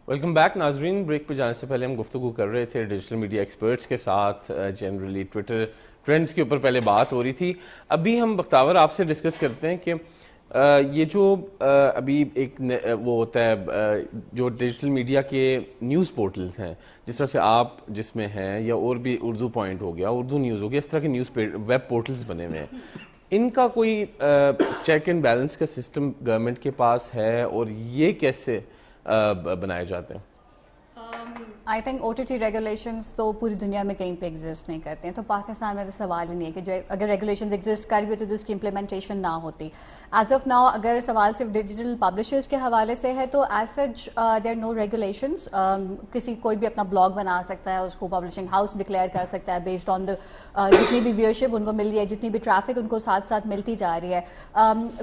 Welcome back ناظرین. Break پہ جانے سے پہلے ہم گفتگو کر رہے تھے ڈیجیٹل میڈیا ایکسپرٹس کے ساتھ. جنرلی ٹویٹر ٹرینڈز کے اوپر پہلے بات ہو رہی تھی. ابھی ہم بختاور آپ سے ڈسکس کرتے ہیں کہ یہ جو ابھی ایک وہ ہوتا ہے جو ڈیجیٹل میڈیا کے نیوز پورٹلز ہیں, جس طرح سے آپ جس میں ہیں, یا اور بھی اردو پوائنٹ ہو گیا, اردو نیوز ہو گیا, اس طرح کے نیوز ویب پورٹلز بنے ہوئے ہیں. ان کا کوئی چیک اینڈ بیلنس کا سسٹم گورنمنٹ کے پاس ہے, اور یہ کیسے بنائے جاتے ہیں؟ I think O T T regulations تو پوری دنیا میں کہیں پہ ایگزسٹ نہیں کرتے ہیں, تو پاکستان میں تو سوال ہی نہیں ہے کہ جو اگر ریگولیشنز ایگزسٹ کر بھی ہوتی تو اس کی امپلیمنٹیشن نہ ہوتی. ایز آف ناؤ اگر سوال صرف ڈیجیٹل پبلشرز کے حوالے سے ہے تو ایز سچ دیر نو ریگولیشنز. کوئی بھی اپنا بلاگ بنا سکتا ہے, اس کو پبلشنگ ہاؤس ڈکلیئر کر سکتا ہے بیسڈ آن جتنی بھی ویورشپ ان کو مل رہی ہے, جتنی بھی ٹریفک ان کو ساتھ ساتھ ملتی جا رہی ہے.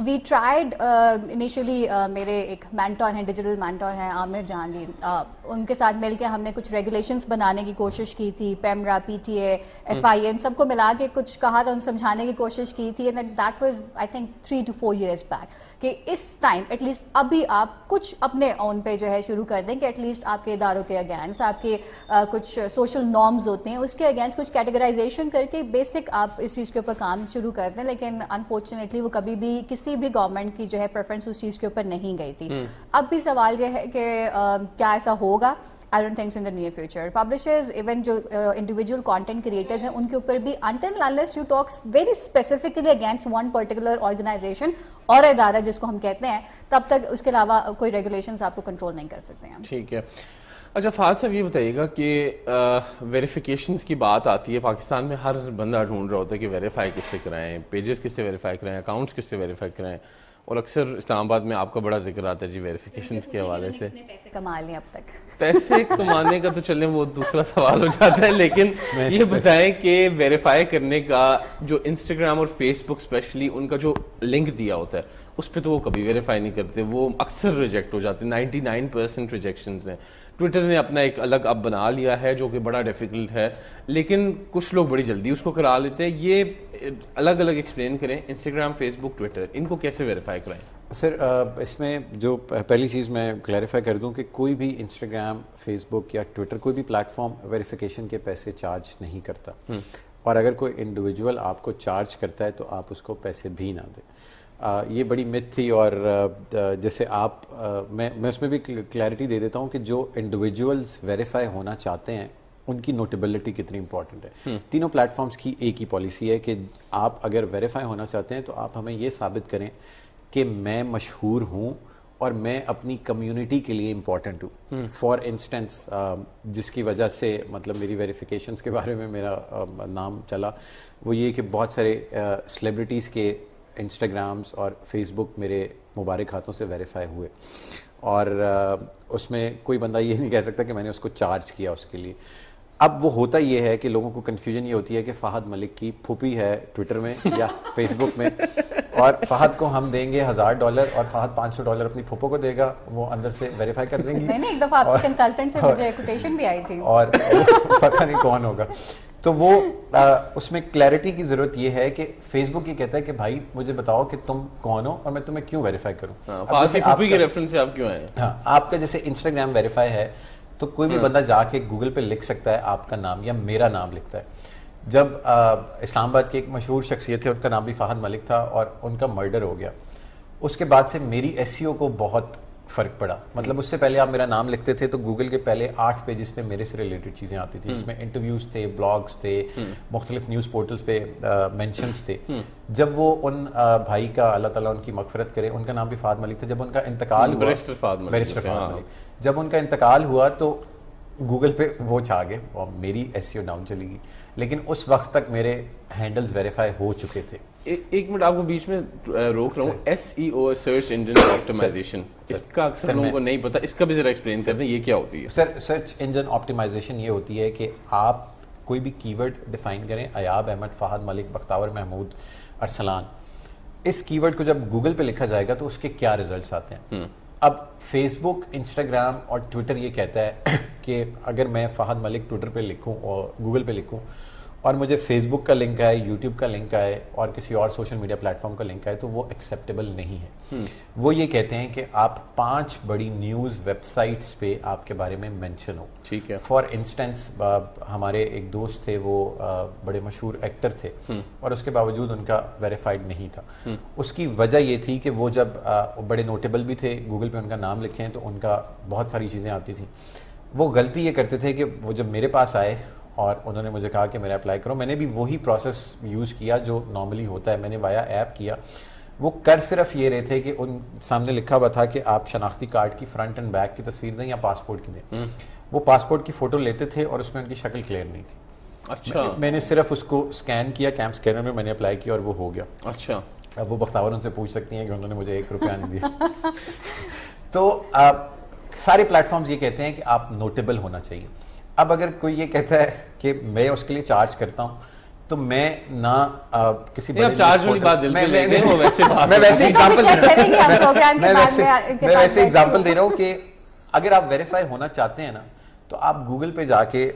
وی ٹرائیڈ انیشلی, میرے ایک مینٹور ہیں, ڈیجیٹل مینٹور ہیں عامر جہانگیر, ان کے ساتھ مل کے ہم نے کچھ ریگولیشنز بنانے کی کوشش کی تھی. PEMRA, P T A, F I A, سب کو ملا کے کچھ کہا تھا, ان سمجھانے کی کوشش کی تھی. And that was I think 3 to 4 years back کہ اس ٹائم ایٹ لیسٹ ابھی آپ کچھ اپنے اون پہ جو ہے شروع کر دیں کہ ایٹ لیسٹ آپ کے اداروں کے اگینسٹ, آپ کے کچھ سوشل نارمز ہوتے ہیں اس کے اگینسٹ کچھ کیٹیگرائزیشن کر کے بیسک آپ اس چیز کے اوپر کام شروع کر دیں. لیکن انفارچونیٹلی وہ کبھی بھی کسی بھی گورنمنٹ کی جو ہے پریفرنس اس چیز کے اوپر نہیں گئی تھی. اب بھی سوال یہ ہے کہ کیا ایسا ہوگا؟ I don't think so in the near future. Publishers, even جو individual content creators ہیں, ان کے اوپر بھی until unless you talk very specifically against one particular organization اور ادارہ جس کو ہم کہتے ہیں, تب تک اس کے علاوہ کوئی regulations آپ کو کنٹرول نہیں کر سکتے ہیں. ٹھیک ہے. اچھا فہد صاحب, یہ بتائیے گا کہ ویریفیکیشنز کی بات آتی ہے, پاکستان میں ہر بندہ ڈھونڈ رہا ہوتا ہے کہ ویریفائی کس سے کرائیں, پیجز کس سے ویریفائی کرائیں, اکاؤنٹس کس سے ویریفائی کرائیں, اور اکثر اسلام آباد میں آپ کا بڑا ذکر آتا ہے جی ویریفیکیشنز کے حوالے سے. پیسے کما لیں اب تک. پیسے کمانے کا تو چلیں وہ دوسرا سوال ہو جاتا ہے, لیکن یہ بتائیں کہ ویریفائی کرنے کا جو انسٹاگرام اور فیس بک اسپیشلی ان کا جو لنک دیا ہوتا ہے اس پہ تو وہ کبھی ویریفائی نہیں کرتے, وہ اکثر ریجیکٹ ہو جاتے ہیں. 99% ریجیکشنز ہیں. ٹویٹر نے اپنا ایک الگ اب بنا لیا ہے جو کہ بڑا ڈیفیکلٹ ہے, لیکن کچھ لوگ بڑی جلدی اس کو کرا لیتے ہیں. یہ الگ الگ ایکسپلین کریں, انسٹاگرام, فیس بک, ٹویٹر, ان کو کیسے ویریفائی کرائیں؟ سر اس میں جو پہلی چیز میں کلیریفائی کر دوں کہ کوئی بھی انسٹاگرام, فیس بک یا ٹویٹر, کوئی بھی پلیٹ فارم ویریفیکیشن کے پیسے چارج نہیں کرتا. اور اگر کوئی انڈیویجول آپ کو چارج کرتا ہے تو آپ اس کو پیسے بھی نہ دیں. یہ بڑی مت تھی, اور جیسے آپ میں اس میں بھی کلیئرٹی دے دیتا ہوں کہ جو انڈیویجولز ویریفائی ہونا چاہتے ہیں ان کی نوٹیبلٹی کتنی امپورٹنٹ ہے. تینوں پلیٹ فارمز کی ایک ہی پالیسی ہے کہ آپ اگر ویریفائی ہونا چاہتے ہیں تو آپ ہمیں یہ ثابت کریں کہ میں مشہور ہوں اور میں اپنی کمیونٹی کے لیے امپورٹنٹ ہوں. فار انسٹنس جس کی وجہ سے مطلب میری ویریفیکیشنز کے بارے میں میرا نام چلا, وہ یہ کہ بہت سارے سیلیبریٹیز کے انسٹاگرامز اور فیس بک میرے مبارک ہاتھوں سے ویریفائی ہوئے, اور اس میں کوئی بندہ یہ نہیں کہہ سکتا کہ میں نے اس کو چارج کیا اس کے لیے. اب وہ ہوتا یہ ہے کہ لوگوں کو کنفیوژن یہ ہوتی ہے کہ فہد ملک کی پھوپھی ہے ٹویٹر میں یا فیس بک میں, اور فہد کو ہم دیں گے $1000 اور فہد $500 اپنی پھوپھو کو دے گا, وہ اندر سے ویریفائی کر دیں گی. نہیں, ایک دفعہ آپ کے کنسلٹنٹ سے مجھے کوٹیشن بھی آئی تھی, اور پتہ نہیں کون ہوگا. تو وہ اس میں کلیئرٹی کی ضرورت یہ ہے کہ فیس بک یہ کہتا ہے کہ بھائی مجھے بتاؤ کہ تم کون ہو اور میں تمہیں کیوں ویریفائی کروں. ہاں, آپ کا جیسے انسٹاگرام ویریفائی ہے تو کوئی بھی بندہ جا کے گوگل پہ لکھ سکتا ہے آپ کا نام یا میرا نام لکھتا ہے. جب اسلام آباد کے ایک مشہور شخصیت تھے, ان کا نام بھی فہد ملک تھا, اور ان کا مرڈر ہو گیا, اس کے بعد سے میری ایس ای او کو بہت فرق پڑا. مطلب اس سے پہلے آپ میرا نام لکھتے تھے تو گوگل کے پہلے 8 پیجز پہ میرے سے ریلیٹڈ چیزیں آتی تھیں, جس میں انٹرویوز تھے, بلاگز تھے, مختلف نیوز پورٹلز پہ مینشنز تھے. جب وہ ان بھائی کا اللہ تعالیٰ ان کی مغفرت کرے, ان کا نام بھی فہد ملک تھا, جب ان کا انتقال ہوا, بیرسٹر فہد ملک, جب ان کا انتقال ہوا تو گوگل پہ وہ چھا گئے اور میری ایس ای او ڈاؤن چلی گئی. لیکن اس وقت تک میرے ہینڈلز ویریفائی ہو چکے تھے. ایک منٹ آپ کو بیچ میں روک رہا ہوں. ایس ای او, سرچ انجن آپٹیمائزیشن, اس کا اکثر لوگوں کو نہیں پتا, اس کا بھی ذرا ایکسپلین کر دیں یہ کیا ہوتی ہے. سر سرچ انجن آپٹیمائزیشن یہ ہوتی ہے کہ آپ کوئی بھی کی ورڈ ڈیفائن کریں, ایاب احمد, فہد ملک, بختاور محمود, ارسلان, اس کی ورڈ کو جب گوگل پہ لکھا جائے گا تو اس کے کیا ریزلٹس آتے ہیں. اب فیس بک, انسٹاگرام اور ٹویٹر یہ کہتا ہے کہ اگر میں فہد ملک ٹویٹر پہ لکھوں اور گوگل پہ لکھوں اور مجھے فیس بک کا لنک آئے, یوٹیوب کا لنک آئے اور کسی اور سوشل میڈیا پلیٹ فارم کا لنک آئے, تو وہ ایکسیپٹیبل نہیں ہے. وہ یہ کہتے ہیں کہ آپ 5 بڑی نیوز ویب سائٹس پہ آپ کے بارے میں مینشن ہو. ٹھیک ہے. فار انسٹنس ہمارے ایک دوست تھے, وہ بڑے مشہور ایکٹر تھے اور اس کے باوجود ان کا ویریفائڈ نہیں تھا. اس کی وجہ یہ تھی کہ وہ جب بڑے نوٹیبل بھی تھے, گوگل پہ ان کا نام لکھیں تو ان کا بہت ساری چیزیں آتی تھیں. وہ غلطی یہ کرتے تھے کہ وہ جب میرے پاس آئے اور انہوں نے مجھے کہا کہ میرا اپلائی کرو, میں نے بھی وہی پروسیس یوز کیا جو نارملی ہوتا ہے, میں نے وایا ایپ کیا. وہ کر صرف یہ رہے تھے کہ ان سامنے لکھا ہوا تھا کہ آپ شناختی کارڈ کی فرنٹ اینڈ بیک کی تصویر دیں یا پاسپورٹ کی دیں. وہ پاسپورٹ کی فوٹو لیتے تھے اور اس میں ان کی شکل کلیئر نہیں تھی. اچھا. میں نے صرف اس کو اسکین کیا کیمپ اسکینر میں, میں نے اپلائی کیا اور وہ ہو گیا. اچھا. اب وہ بختاور ان سے پوچھ سکتی ہیں کہ انہوں نے مجھے 1 روپیہ نہیں دیا. تو سارے پلیٹ فارمز یہ کہتے ہیں کہ آپ نوٹیبل ہونا چاہیے. اب اگر کوئی یہ کہتا ہے کہ میں اس کے لیے چارج کرتا ہوں, تو میں نہ کسی بڑے میں ویسے ایگزامپل دے رہا ہوں کہ اگر آپ ویریفائی ہونا چاہتے ہیں نا, تو آپ گوگل پہ جا کے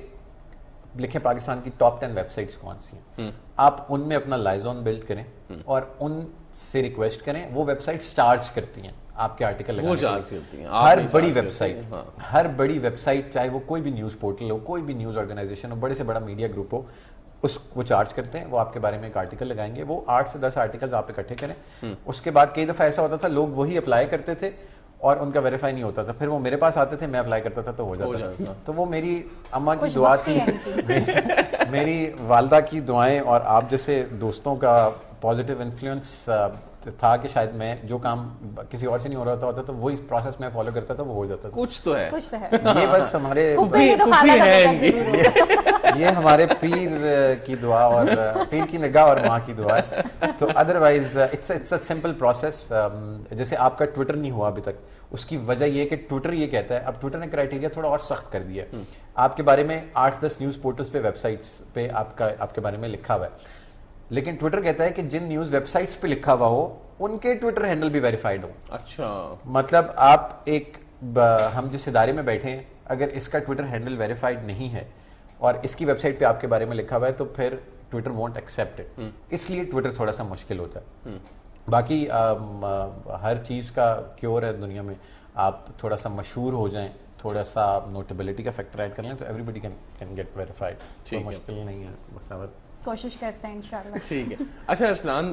لکھیں پاکستان کی ٹاپ 10 ویب سائٹس کون سی ہیں, آپ ان میں اپنا لائزون بلڈ کریں اور ان سے ریکویسٹ کریں. وہ ویب سائٹس چارج کرتی ہیں آپ کے آرٹیکل لگانے. ہر بڑی ویب سائٹ, ہر بڑی ویب سائٹ, چاہے وہ کوئی بھی نیوز پورٹل ہو, کوئی بھی نیوز آرگنائزیشن ہو, بڑے سے بڑا میڈیا گروپ ہو, وہ چارج کرتے ہیں. وہ آپ کے بارے میں ایک آرٹیکل لگائیں گے. وہ 8 سے 10 آرٹیکلز آپ اکٹھے کریں. اس کے بعد کئی دفعہ ایسا ہوتا تھا لوگ وہی اپلائی کرتے تھے اور ان کا ویریفائی نہیں ہوتا تھا, پھر وہ میرے پاس آتے تھے, میں اپلائی کرتا تھا تو ہو جاتا تھا. تو وہ میری اماں کی دعا تھی, میری والدہ کی دعائیں اور آپ جیسے دوستوں کا پازیٹیو انفلوئنس تھا کہ شاید میں جو کام کسی اور سے نہیں ہو رہا ہوتا تو وہی پروسیس میں فالو کرتا تھا, وہ ہو جاتا تھا. کچھ تو ہے, یہ بس ہمارے یہ ہمارے پیر کی دعا اور پیر کی نگاہ اور ماں کی دعا ہے. تو otherwise it's a simple process. جیسے آپ کا ٹویٹر نہیں ہوا ابھی تک, اس کی وجہ یہ کہ ٹویٹر یہ کہتا ہے, اب ٹویٹر نے کرائٹیریا تھوڑا اور سخت کر دیا ہے. آپ کے بارے میں 8-10 نیوز پورٹلز پہ, ویب سائٹس پہ آپ کے بارے میں لکھا ہوا ہے, لیکن ٹویٹر کہتا ہے کہ جن نیوز ویب سائٹس پہ لکھا ہوا ہو ان کے ٹویٹر ہینڈل بھی ویریفائڈ ہو. اچھا. مطلب آپ ہم جس ادارے میں بیٹھے ہیں, اگر اس کا ٹویٹر ہینڈل ویریفائڈ نہیں ہے اور اس کی ویب سائٹ پہ آپ کے بارے میں لکھا ہوا ہے, تو پھر ٹویٹر وونٹ ایکسیپٹ اٹ. اس لیے ٹویٹر تھوڑا سا مشکل ہوتا ہے. باقی ہر چیز کا کیور ہے دنیا میں, آپ تھوڑا سا مشہور ہو جائیں, تھوڑا سا نوٹیبلٹی کا فیکٹر ایڈ کر لیں, تو everybody can get verified. کوئی مشکل نہیں ہے بختاور, کوشش کرتے ہیں انشاءاللہ. ٹھیک ہے. اچھا ارسلان,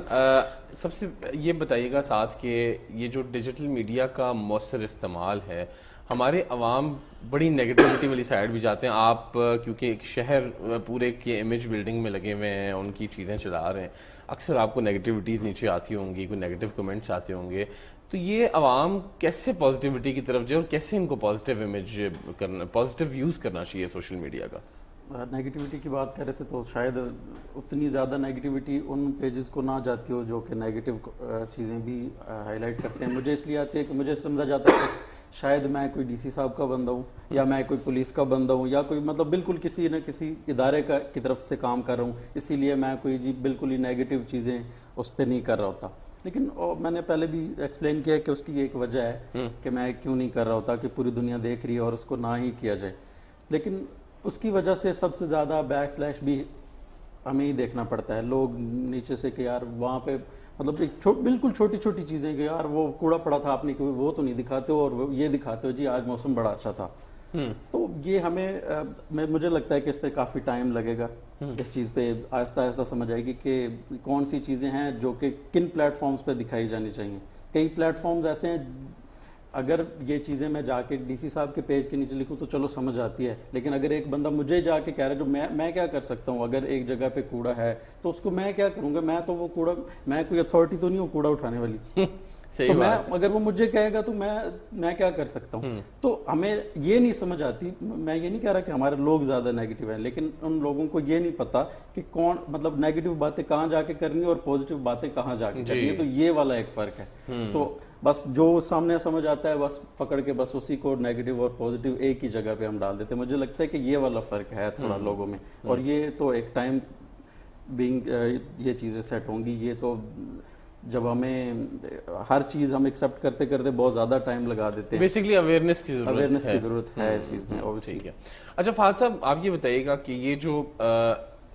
سب سے یہ بتائیے گا ساتھ کہ یہ جو ڈیجیٹل میڈیا کا مؤثر استعمال ہے, ہمارے عوام بڑی نیگیٹیوٹی والی سائڈ بھی جاتے ہیں. آپ کیونکہ ایک شہر پورے کی امیج بلڈنگ میں لگے ہوئے ہیں, ان کی چیزیں چلا رہے ہیں, اکثر آپ کو نیگیٹیوٹیز نیچے آتی ہوں گی, کوئی نیگیٹیو کمنٹس آتے ہوں گے. تو یہ عوام کیسے پازیٹیوٹی کی طرف جائے اور کیسے ان کو پازیٹیو امیج کرنا, پازیٹیو یوز کرنا چاہیے سوشل میڈیا کا؟ نیگیٹیوٹی کی بات کر رہے تھے, تو شاید اتنی زیادہ نیگیٹیوٹی ان پیجز کو نہ جاتی ہو جو کہ نیگیٹیو چیزیں بھی ہائی لائٹ کرتے ہیں. مجھے اس لیے آتی ہے کہ مجھے سمجھا جاتا ہے کہ شاید میں کوئی ڈی سی صاحب کا بندہ ہوں, یا میں کوئی پولیس کا بندہ ہوں, یا کوئی مطلب بالکل کسی نہ کسی ادارے کی طرف سے کام کر رہا ہوں, اسی لیے میں کوئی بالکل ہی نیگیٹیو چیزیں اس پہ نہیں کر رہا ہوتا. لیکن میں نے پہلے بھی ایکسپلین کیا کہ اس کی ایک وجہ ہے کہ میں کیوں نہیں کر رہا ہوتا, کہ پوری دنیا دیکھ رہی ہے اور اس کو نہ ہی کیا جائے. لیکن اس کی وجہ سے سب سے زیادہ بیک فلیش بھی ہمیں ہی دیکھنا پڑتا ہے. لوگ نیچے سے کہ یار وہاں پہ مطلب ایک بالکل چھوٹی چھوٹی چیزیں کہ یار وہ کوڑا پڑا تھا آپ نے, وہ تو نہیں دکھاتے ہو, اور یہ دکھاتے ہو جی آج موسم بڑا اچھا تھا. تو یہ ہمیں مجھے لگتا ہے کہ اس پہ کافی ٹائم لگے گا. اس چیز پہ آہستہ آہستہ سمجھ آئے گی کہ کون سی چیزیں ہیں جو کہ کن پلیٹ فارمز پہ دکھائی جانی چاہیے. کئی پلیٹ فارمز ایسے ہیں اگر یہ چیزیں میں جا کے ڈی سی صاحب کے پیج کے نیچے لکھوں تو چلو سمجھ آتی ہے, لیکن اگر ایک بندہ مجھے جا کے کہہ رہا ہے, جو میں کیا کر سکتا ہوں, اگر ایک جگہ پہ کوڑا ہے تو اس کو میں کیا کروں گا, میں تو وہ کوڑا, میں کوئی اتھارٹی تو نہیں ہوں کوڑا اٹھانے والی, تو میں اگر وہ مجھے کہے گا تو میں کیا کر سکتا ہوں. تو ہمیں یہ نہیں سمجھ آتی. میں یہ نہیں کہہ رہا کہ ہمارے لوگ زیادہ نیگیٹیو ہیں, لیکن ان لوگوں کو یہ نہیں پتا کہ کون مطلب نیگیٹیو باتیں کہاں جا کے کرنی اور پازیٹیو باتیں کہاں جا کے کرنی ہے. تو یہ والا ایک فرق ہے. تو بس جو سامنے سمجھ آتا ہے بس پکڑ کے بس اسی کو نیگیٹیو اور پازیٹیو ایک ہی جگہ پہ ہم ڈال دیتے ہیں. مجھے لگتا ہے کہ یہ والا فرق ہے تھوڑا لوگوں میں, اور یہ تو ایک ٹائم بینگ یہ چیزیں سیٹ ہوں گی. یہ تو جب ہمیں ہر چیز ہم ایکسیپٹ کرتے کرتے بہت زیادہ ٹائم لگا دیتے ہیں. بیسیکلی اویئرنیس کی ضرورت ہے اس چیز میں. ٹھیک ہے. اچھا فہد صاحب, آپ یہ بتائیے گا کہ یہ جو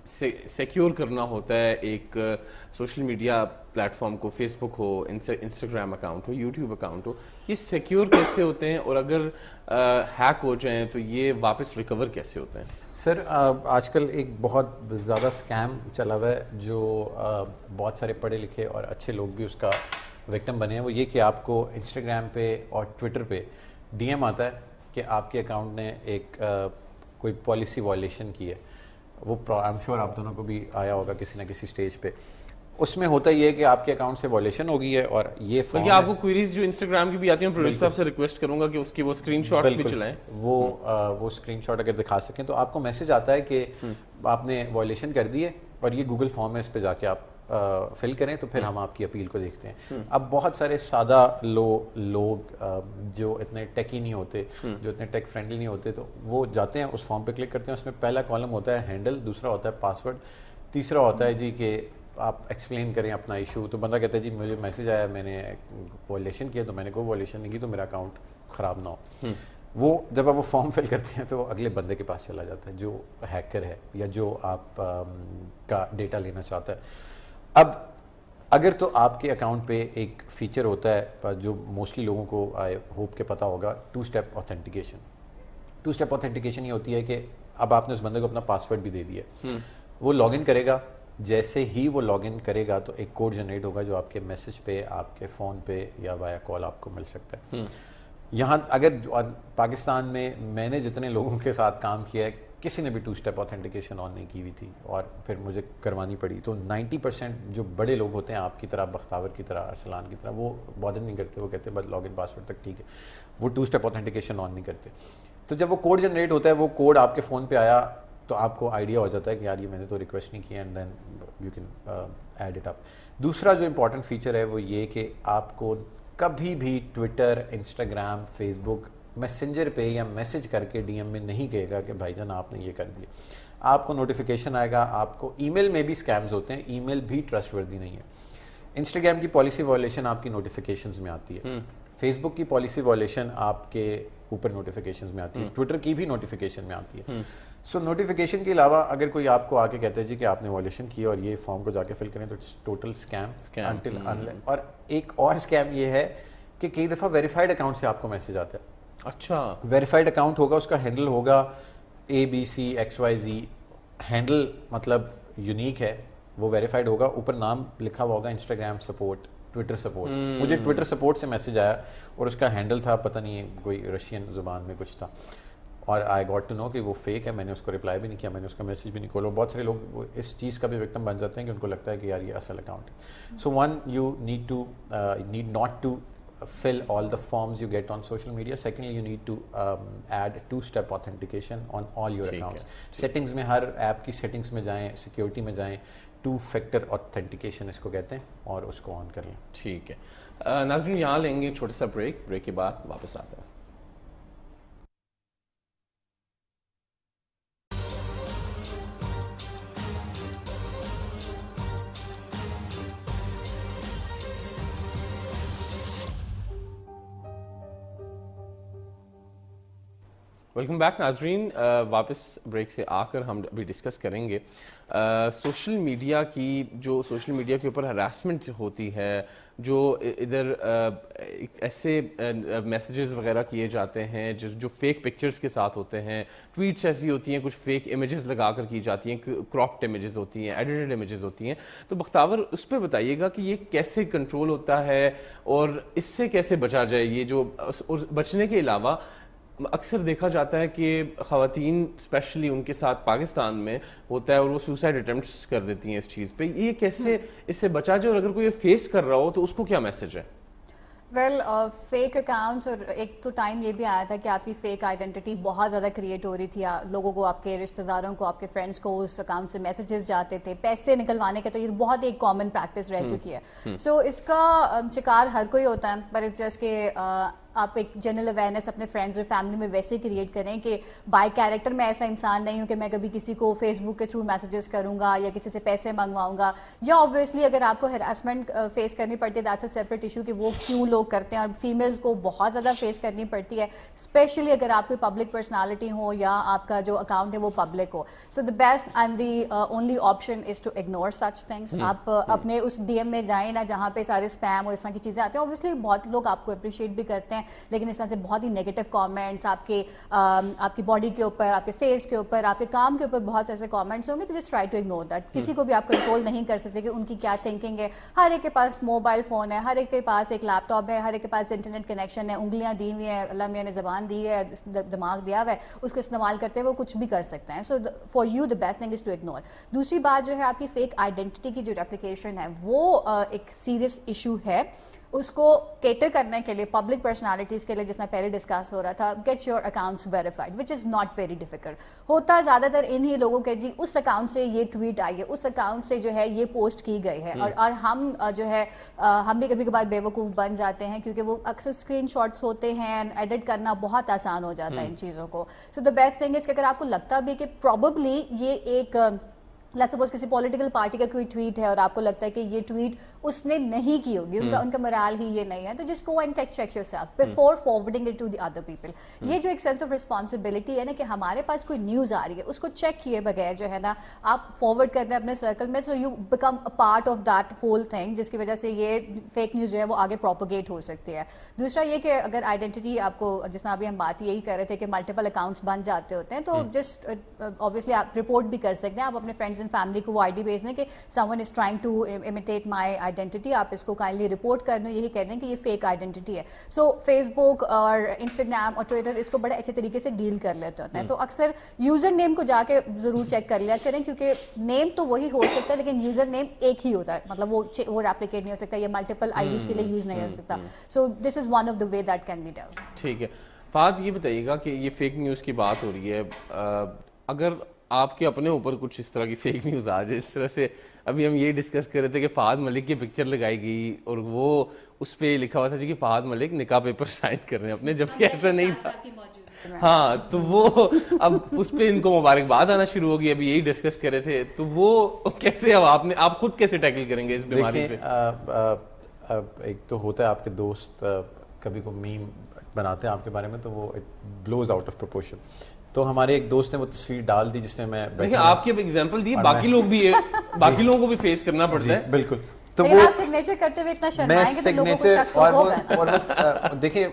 سیکیور کرنا ہوتا ہے ایک سوشل میڈیا پلیٹ فارم کو, فیس بک ہو, انسٹاگرام اکاؤنٹ ہو, یوٹیوب اکاؤنٹ ہو, یہ سیکیور کیسے ہوتے ہیں اور اگر ہیک ہو جائیں تو یہ واپس ریکور کیسے ہوتے ہیں؟ سر آج کل ایک بہت زیادہ اسکیم چلا ہوا ہے جو بہت سارے پڑھے لکھے اور اچھے لوگ بھی اس کا وکٹم بنے ہیں. وہ یہ کہ آپ کو انسٹاگرام پہ اور ٹویٹر پہ ڈی ایم آتا ہے کہ آپ کے اکاؤنٹ نے ایک کوئی پالیسی وائلیشن کی ہے. وہ آئی ایم شیور آپ دونوں کو بھی آیا ہوگا کسی نہ کسی سٹیج پہ. اس میں ہوتا یہ ہے کہ آپ کے اکاؤنٹ سے وائلیشن ہو گئی ہے اور یہ بلکہ آپ کو کوئریز جو انسٹاگرام کی بھی آتی ہیں, پروڈیوسر صاحب سے ریکویسٹ کروں گا کہ اس کی وہ اسکرین شاٹس بھی چلائیں, وہ اسکرین شاٹ اگر دکھا سکیں تو آپ کو میسج آتا ہے کہ آپ نے وائلیشن کر دی ہے اور یہ گوگل فارم ہے, اس پہ جا کے آپ فل کریں تو پھر ہم آپ کی اپیل کو دیکھتے ہیں. اب بہت سارے سادہ لوگ جو اتنے ٹیکی نہیں ہوتے, جو اتنے ٹیک فرینڈلی نہیں ہوتے, تو وہ جاتے ہیں اس فارم پہ کلک کرتے ہیں. اس میں پہلا کالم ہوتا ہے ہینڈل, دوسرا ہوتا ہے پاسورڈ, تیسرا ہوتا ہے جی کہ آپ ایکسپلین کریں اپنا ایشو. تو بندہ کہتا ہے جی مجھے میسج آیا, میں نے وائلیشن کیا, تو میں نے کوئی وائلیشن نہیں کی تو میرا اکاؤنٹ خراب نہ ہو. وہ جب آپ وہ فارم فل کرتے ہیں تو اگلے بندے کے پاس چلا جاتا ہے جو ہیکر ہے یا جو آپ کا ڈیٹا لینا چاہتا ہے. اب اگر تو آپ کے اکاؤنٹ پہ ایک فیچر ہوتا ہے جو موسٹلی لوگوں کو آئی ہوپ کہ پتہ ہوگا, 2 اسٹیپ اوتھینٹیکیشن. 2 اسٹیپ اوتھینٹیکیشن یہ ہوتی ہے کہ اب آپ نے اس بندے کو اپنا پاسورڈ بھی دے دیا, وہ لاگ ان کرے گا. جیسے ہی وہ لاگ ان کرے گا تو ایک کوڈ جنریٹ ہوگا جو آپ کے میسج پہ, آپ کے فون پہ یا وایا کال آپ کو مل سکتا ہے. یہاں اگر پاکستان میں نے جتنے لوگوں کے ساتھ کام کیا ہے, کسی نے بھی 2 اسٹیپ اوتھینٹیکیشن آن نہیں کی ہوئی تھی اور پھر مجھے کروانی پڑی. تو 90% جو بڑے لوگ ہوتے ہیں آپ کی طرح, بختاور کی طرح, ارسلان کی طرح, وہ بادر نہیں کرتے. وہ کہتے ہیں بس لاگ ان پاسورڈ تک ٹھیک ہے, وہ 2 اسٹیپ اوتھینٹیکیشن آن نہیں کرتے. تو جب وہ کوڈ جنریٹ ہوتا ہے, وہ کوڈ آپ کے فون پہ آیا تو آپ کو آئیڈیا ہو جاتا ہے کہ یار یہ میں نے تو ریکویسٹ نہیں کیا, and then you can add it up. دوسرا جو امپورٹنٹ فیچر ہے وہ یہ کہ آپ کو کبھی بھی ٹویٹر, انسٹاگرام, فیس بک, میسنجر پہ یا میسج کر کے ڈی ایم میں نہیں کہے گا کہ بھائی جان آپ نے یہ کر دیا. آپ کو نوٹیفیکیشن آئے گا. آپ کو ای میل میں بھی اسکیمز ہوتے ہیں, ای میل بھی ٹرسٹ وردی نہیں ہے. انسٹاگرام کی پالیسی وائلیشن آپ کی نوٹیفیکیشنز میں آتی ہے, فیس بک کی پالیسی وائلیشن آپ کے اوپر نوٹیفیکیشنز میں آتی ہے, ٹویٹر کی بھی نوٹیفیکیشن میں آتی ہے. سو نوٹیفیکیشن کے علاوہ اگر کوئی آپ کو آ کے کہتا ہے جی کہ آپ نے وائلیشن کی اور یہ فارم کو جا کے فل کریں تو اٹس ٹوٹل اسکیم. اور ایک اور اسکیم یہ ہے کہ کئی دفعہ ویریفائڈ اکاؤنٹ سے آپ کو میسج آتا ہے. اچھا, ویریفائڈ اکاؤنٹ ہوگا, اس کا ہینڈل ہوگا ABCXYZ, ہینڈل مطلب یونیک ہے, وہ ویریفائڈ ہوگا, اوپر نام لکھا ہوا ہوگا انسٹاگرام سپورٹ, ٹویٹر سپورٹ. مجھے ٹویٹر سپورٹ سے میسج آیا اور اس کا ہینڈل تھا پتہ نہیں کوئی رشین زبان میں کچھ تھا, اور آئی گاٹ ٹو نو کہ وہ فیک ہے. میں نے اس کو رپلائی بھی نہیں کیا, میں نے اس کا میسج بھی نہیں کھولا. بہت سارے لوگ اس چیز کا بھی وکٹم بن جاتے ہیں کہ ان کو لگتا ہے کہ یار یہ اصل اکاؤنٹ ہے. So one, you need not to fill all the forms you get on social media. Secondly, you need to add 2-step authentication on all your accounts. Settings میں ہر ایپ کی settings میں جائیں, security میں جائیں, 2-factor authentication اس کو کہتے ہیں, اور اس کو آن کر لیں. ٹھیک ہے ناظرین, یہاں لیں گے چھوٹا سا بریک کے بعد واپس آتے ہیں. ویلکم بیک ناظرین. واپس بریک سے آ کر ہم ابھی ڈسکس کریں گے سوشل میڈیا کی, جو سوشل میڈیا کے اوپر ہراسمنٹ ہوتی ہے, جو ادھر ایسے میسیجز وغیرہ کیے جاتے ہیں جو فیک پکچرز کے ساتھ ہوتے ہیں, ٹویٹس ایسی ہوتی ہیں, کچھ فیک امیجز لگا کر کی جاتی ہیں, کراپڈ امیجز ہوتی ہیں, ایڈیٹڈ امیجز ہوتی ہیں. تو بختاور اس پہ بتائیے گا کہ یہ کیسے کنٹرول ہوتا ہے اور اس سے کیسے بچا جائے. یہ جو بچنے کے علاوہ اکثر دیکھا جاتا ہے کہ خواتین اسپیشلی ان کے ساتھ پاکستان میں ہوتا ہے اور وہ سوسائڈ اٹیمپٹس کر دیتی ہیں اس چیز پہ. یہ کیسے اس سے بچا جائے, اور اگر کوئی فیس کر رہا ہو تو اس کو کیا میسج ہے؟ ویل فیک اکاؤنٹس, اور ایک تو ٹائم یہ بھی آیا تھا کہ آپ کی فیک آئیڈینٹی بہت زیادہ کریٹ ہو رہی تھی, لوگوں کو, آپ کے رشتہ داروں کو, آپ کے فرینڈس کو اس اکاؤنٹ سے میسیجز جاتے تھے پیسے نکلوانے کے. تو یہ بہت ایک کامن پریکٹس رہ چکی ہے. سو اس کا شکار ہر کوئی ہوتا ہے, پر اٹس جسٹ کہ آپ ایک جنرل اویئرنیس اپنے فرینڈز اور فیملی میں ویسے کریٹ کریں کہ بائی کیریکٹر میں ایسا انسان نہیں ہوں کہ میں کبھی کسی کو فیس بک کے تھرو میسیجز کروں گا یا کسی سے پیسے منگواؤں گا, یا اوبویسلی اگر آپ کو ہراسمنٹ فیس کرنی پڑتی ہے دیٹس اے سیپریٹ ایشو کہ وہ کیوں لوگ کرتے ہیں, اور فیمیلز کو بہت زیادہ فیس کرنی پڑتی ہے اسپیشلی اگر آپ کوئی پبلک پرسنالٹی ہو یا آپ کا جو اکاؤنٹ ہے وہ پبلک ہو. So the best and the only option is to ignore such things. آپ اپنے اس ڈی ایم میں جائیں نا جہاں پہ سارے اسپیم اور اس طرح کی چیزیں آتی ہیں. اوبویسلی بہت لوگ آپ کو اپریشیٹ بھی کرتے ہیں, لیکن اس طرح سے بہت ہی نیگیٹو کامنٹس آپ کی باڈی کے اوپر, آپ کے فیس کے اوپر, آپ کے کام کے اوپر بہت ایسے کامنٹس ہوں گے, تو just try to ignore that. کسی کو بھی آپ کنٹرول نہیں کر سکتے کہ ان کی کیا تھنکنگ ہے. ہر ایک کے پاس موبائل فون ہے, ہر ایک کے پاس ایک لیپ ٹاپ ہے, ہر ایک کے پاس انٹرنیٹ کنیکشن ہے, انگلیاں دی ہوئی ہیں, اللہ میاں نے زبان دی ہے, دماغ دیا ہوا ہے, اس کو استعمال کرتے ہوئے وہ کچھ بھی کر سکتے ہیں. So for you the best thing is to ignore. دوسری بات جو ہے آپ کی فیک آئیڈینٹی کی جو ریپلیکیشن ہے وہ ایک سیریس ایشو ہے. اس کو کیٹر کرنے کے لیے پبلک پرسنالٹیز کے لیے جس میں پہلے ڈسکس ہو رہا تھا, get your accounts verified which is not very difficult. ہوتا زیادہ تر انہی لوگوں کے جی اس اکاؤنٹ سے یہ ٹویٹ آئی ہے, اس اکاؤنٹ سے جو ہے یہ پوسٹ کی گئی ہے, اور ہم جو ہے ہم بھی کبھی کبھار بے وقوف بن جاتے ہیں کیونکہ وہ اکثر اسکرین شاٹس ہوتے ہیں, ایڈٹ کرنا بہت آسان ہو جاتا ہے ان چیزوں کو. سو دا بیسٹ تھنگ از کہ اگر آپ کو لگتا بھی کہ پروبیبلی یہ ایک لیٹس سپوز کسی پولیٹیکل پارٹی کا کوئی ٹویٹ ہے اور آپ کو لگتا ہے کہ یہ ٹویٹ اس نے نہیں کی ہوگی, ان کا مرال ہی یہ نہیں ہے, تو just go and check yourself before forwarding it to the other people. یہ جو ایک سینس آف رسپانسبلٹی ہے نا کہ ہمارے پاس کوئی نیوز آ رہی ہے اس کو چیک کیے بغیر جو ہے نا آپ فارورڈ کر رہے ہیں اپنے سرکل میں, so you become a part of that whole thing, جس کی وجہ سے یہ فیک نیوز جو ہے وہ آگے پروپیگیٹ ہو سکتی ہے. دوسرا یہ کہ اگر آئیڈینٹی آپ کو, جس میں ابھی ہم بات یہی کر رہے تھے کہ ملٹیپل اکاؤنٹس بن جاتے ہوتے ہیں, تو جسٹ اوبویسلی آپ رپورٹ بھی کر سکتے ہیں. آپ اپنے فرینڈز اینڈ فیملی کو وہ آئی ڈی بھیج دیں کہ someone is trying to imitate my identity, آپ اس کو کائنڈلی رپورٹ کر دیں, یہی کہہ دیں کہ یہ فیک آئیڈینٹی ہے. سو فیس بک اور انسٹاگرام اور ٹویٹر اس کو بڑے اچھے طریقے سے ڈیل کر لیتے ہوتے ہیں. تو اکثر یوزر نیم کو جا کے ضرور چیک کر لیا کریں, کیونکہ نیم تو وہی ہو سکتا ہے لیکن یوزر نیم ایک ہی ہوتا ہے, مطلب وہ ریپلیکیٹ نہیں ہو سکتا, یہ ملٹیپل آئی ڈیز کے لیے یوز نہیں ہو سکتا. So this is one of the way that can be done. ٹھیک ہے فہد, یہ بتائیے گا کہ یہ فیک نیوز کی بات ہو رہی ہے, اگر آپ کے اپنے اوپر کچھ اس طرح کی فیک نیوز آ جائے, اس طرح سے ابھی ہم یہ ڈسکس کر رہے تھے کہ فہد ملک کی پکچر لگائی گئی اور وہ اس پہ لکھا ہوا تھا کہ فہد ملک نکاح پیپر سائن کر رہے ہیں اپنے, جبکہ ایسا نہیں تھا. ہاں, تو وہ اب اس پہ ان کو مبارکباد آنا شروع ہو گئی. ابھی یہی ڈسکس کر رہے تھے, تو وہ کیسے اب آپ خود کیسے ٹیکل کریں گے اس بیماری سے؟ ایک تو ہوتا ہے آپ کے دوست کبھی کو میم بناتے ہیں آپ کے بارے میں, تو وہ it blows out of proportion. تو ہمارے ایک دوست نے وہ تصویر ڈال دی جس میں میں آپ کی ایگزامپل دی, باقی لوگ بھی باقی لوگوں کو بھی فیس کرنا پڑتا ہے. بالکل. تو وہ آپ سگنیچر کرتے ہوئے اتنا شرمائیں گے تو لوگوں کو شک تو ہوگا. اور دیکھیں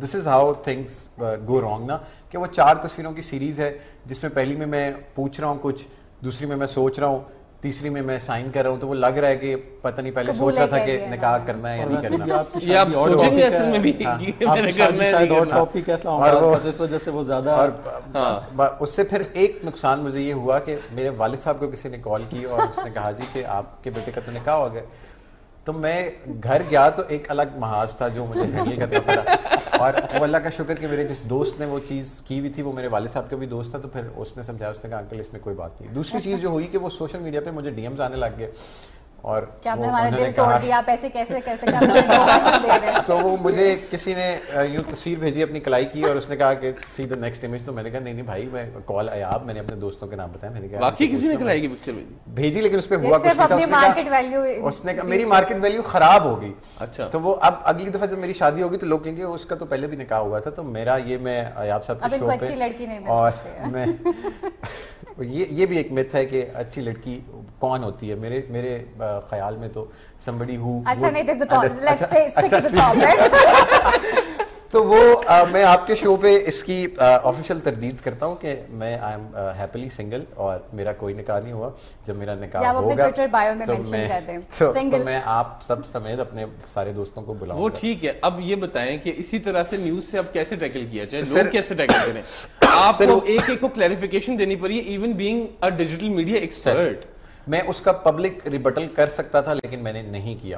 this is how things go wrong نا, کہ وہ 4 تصویروں کی سیریز ہے جس میں پہلی میں پوچھ رہا ہوں کچھ, دوسری میں سوچ رہا ہوں, تیسری میں سائن کر رہا ہوں. تو وہ لگ رہا ہے کہ پتہ نہیں پہلے سوچ رہا تھا کہ نکاح کرنا ہے یا نہیں کرنا. یہ آپ سوچیں گے اصل میں بھی میں نے کرنا ہے شاید اور ٹاپک ایسا ہوگا اس وجہ سے وہ زیادہ. اور اس سے پھر ایک نقصان مجھے یہ ہوا کہ میرے والد صاحب کو کسی نے کال کی اور اس نے کہا جی کہ آپ کے بیٹے کا تو نکاح ہو گیا. تو میں گھر گیا تو ایک الگ محاذ تھا جو مجھے ہینڈل کرنا پڑا, اور وہ اللہ کا شکر کہ میرے جس دوست نے وہ چیز کی ہوئی تھی وہ میرے والد صاحب کا بھی دوست تھا. تو پھر اس نے سمجھایا, اس نے کہا انکل اس میں کوئی بات نہیں. دوسری چیز جو ہوئی کہ وہ سوشل میڈیا پہ مجھے ڈی ایمز آنے لگ گئے, اور تو وہ مجھے کسی نے یوں تصویر بھیجی اپنی کلائی کی, اور اس نے کہا کہ سی دا نیکسٹ امیج. تو میں نے کہا نہیں بھائی, میں کال آیا, میں نے اپنے دوستوں کے نام بتایا, میں نے کہا باقی کسی نے کلائی کی پکچر بھیجی لیکن اس پہ ہوا کچھ نہیں تھا. اس نے کہا میری مارکیٹ ویلیو خراب ہو گئی. اچھا, تو وہ اب اگلی دفعہ جب میری شادی ہوگی تو لوگ کہیں گے اس کا تو پہلے بھی نکاح ہوا تھا. تو میرا یہ میں ایاب صاحب کے شو پہ, اور میں یہ بھی ایک مت ہے کہ اچھی لڑکی کون ہوتی ہے. میرے خیال میں تو somebody who تو وہ میں آپ کے شو پہ اس کی آفیشیل تردید کرتا ہوں کہ میں آئی ایم ہیپیلی سنگل اور میرا کوئی نکاح نہیں ہوا. جب میرا نکاح ہوگا تو میں آپ سب سمیت اپنے سارے دوستوں کو بلاؤں گا. وہ ٹھیک ہے. اب یہ بتائیں کہ اسی طرح سے نیوز سے اب کیسے ٹیکل کیا جائے, لوگ کیسے ٹیکل کریں؟ آپ کو ایک ایک کو کلیریفیکیشن دینی پڑی ہے, even being a digital media expert. میں اس کا پبلک ریبٹل کر سکتا تھا لیکن میں نے نہیں کیا.